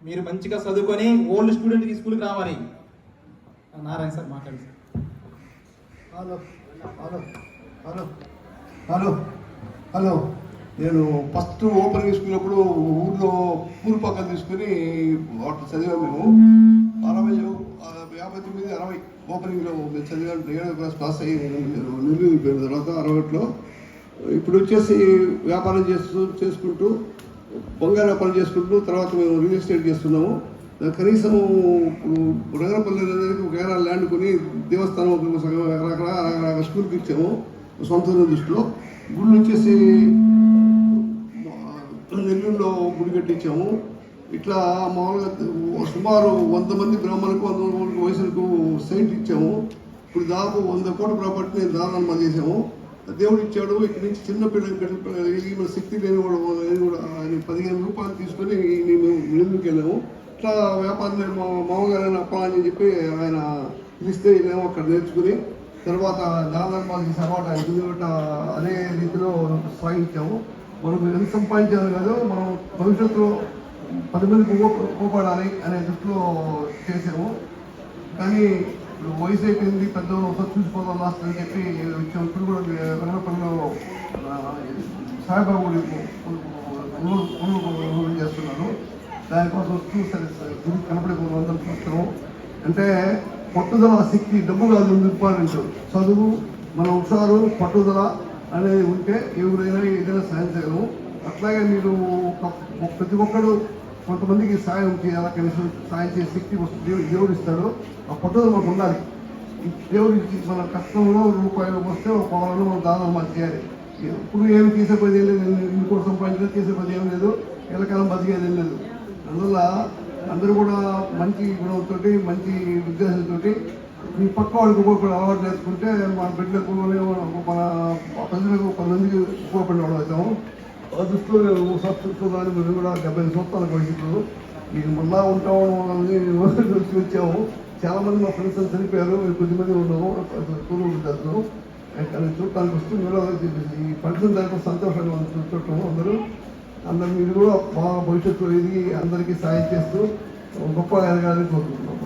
మీరు మంచిగా చదువుకొని ఓల్డ్ స్టూడెంట్కి స్కూల్కి రావాలి. నారాయణ సార్ మాట్లాడి sir. Hello hello hello hello hello నేను ఫస్ట్ ఓపెనింగ్ తీసుకున్నప్పుడు ఊళ్ళో పూల్ పక్కన తీసుకుని వాటి చదివాము. మేము 59, 60 ఓపెనింగ్లో చదివాను. 7వ క్లాస్ పాస్ అయ్యి నెల్లూరు అయిపోయిన తర్వాత 61లో ఇప్పుడు వచ్చేసి వ్యాపారం చేసుకుంటూ బంగారు వ్యాపారం చేసుకుంటూ తర్వాత మేము రియల్ ఎస్టేట్ చేస్తున్నాము. కనీసం ఇప్పుడు రంగపల్లి అనేది ఒక ఎకరా ల్యాండ్ కొని దేవస్థానం రకరకాల స్కూల్కి ఇచ్చాము. సొంత దృష్టిలో గుళ్ళు వచ్చేసి నెల్లూరులో గుడి కట్టించాము. ఇట్లా మామూలుగా సుమారు 100 మంది బ్రాహ్మణులకు 100 మంది వయసులకు సైట్ ఇచ్చాము. ఇప్పుడు దాదాపు 100 కోట్ల ప్రాపర్టీ దాదాపు చేసాము. దేవుడు ఇచ్చాడు. ఇక్కడి నుంచి చిన్న పిల్లలు శక్తి లేని కూడా 15 రూపాయలు తీసుకొని మేము నెల్లూరుకి వెళ్ళాము. ఇట్లా వ్యాపారం మామగారు అప్పాలని చెప్పి ఆయన పిలిస్తే మేము అక్కడ నేర్చుకుని తర్వాత దాదాపు చేసే అలవాటు ఆయన అదే రీతిలో సాగించాము. మనం ఎంత సంపాదించాలి కాదు, మనం భవిష్యత్తులో 10 మందికి ఉపయోగపడాలి అనే దృష్టిలో చేసాము. కానీ వయసు అయిపోయింది, పెద్దవాళ్ళు ఒకసారి చూసిపోదాం లాస్ట్ అని చెప్పి వచ్చాము. ఇప్పుడు కూడా రంగపల్లిలో సాయిబాబు చేస్తున్నాను. దానికోసం చూస్తారు గురి కనపడిపోయి అందరం చూస్తాము. అంటే పట్టుదల, శక్తి, డబ్బు కాదు ఇంపార్టెంట్. చదువు, మన హుషారు, పట్టుదల అనేది ఉంటే ఎవరైనా ఏదైనా సాయం చేయగలము. అట్లాగే మీరు ప్రతి ఒక్కరు కొంతమందికి సాయం చేయాలి, కనీసం సాయం చేసే శక్తి దేవుడు ఇస్తాడు. ఆ పట్టుదల మనకు ఉండాలి. దేవుడికి మన కష్టంలో రూపాయలు వస్తే ఒక పొలంలో మనం దాదాపు మనం చేయాలి. ఇప్పుడు ఏమి చేసేపోయేది ఏం లేదు, ఇంకోటి సంపాదించలేదు, చేసేపోయేది ఏం లేదు, ఎల్లకాలం బతికేది ఏం లేదు. అందువల్ల అందరూ కూడా మంచి గుణంతో, మంచి ఉద్దేశంతో మీ పక్క వాళ్ళకి ఉపయోగపడే అలవాటు నేర్చుకుంటే మన బిడ్డలకు మన ప్రజలకు 10 మందికి ఉపయోగపడే వాళ్ళు అవుతాము. ఆ దృష్టిలో చూడాలని మేము కూడా 70 సంవత్సరాలకు వయసులో మీకు మళ్ళా ఉంటామని వచ్చాము. చాలామంది మా ఫ్రెండ్స్ చనిపోయారు, కొద్దిమంది ఉన్నాము తూరు కానీ చూడటానికి వస్తూ మీరు ఈ ఫంక్షన్ దానికి సంతోషంగా చూడటం అందరూ మీరు కూడా బాగా భవిష్యత్తులో ఇది అందరికీ సాయం చేస్తూ గొప్ప ఎదగాలని కోరుకుంటున్నాం.